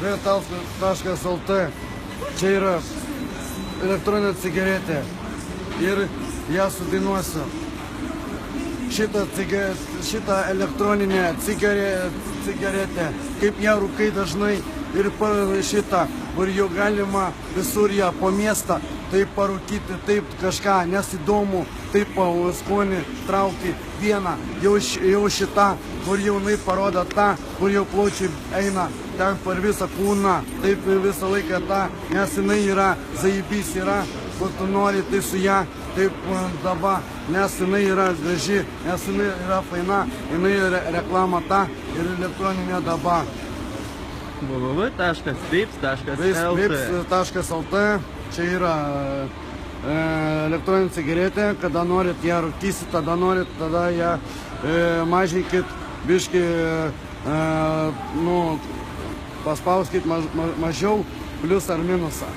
vips.lt. Čia yra elektroninė cigaretė ir ją sudainuosiu. Šitą elektroninę cigaretę, kaip ją rūkai dažnai ir šitą, kur jau galima visur ją po miestą, taip parūkyti, taip kažką nesidomu, taip skonį traukti vieną, jau šitą, kur jaunai parodo tą, kur jau plaučiai eina ten per visą kūną, taip visą laiką tą, nes jinai yra, zaibys yra, kur tu nori, tai su ją, taip dabar, nes jinai yra graži, nes jinai yra faina, jinai reklama tą ir elektroninė dabar. www.vips.lt. Čia yra elektroninė cigaretė, kada norit ją rūkysit, tada norit, tada ją mažinkit, biškį, paspauskit mažiau, plius ar minusą.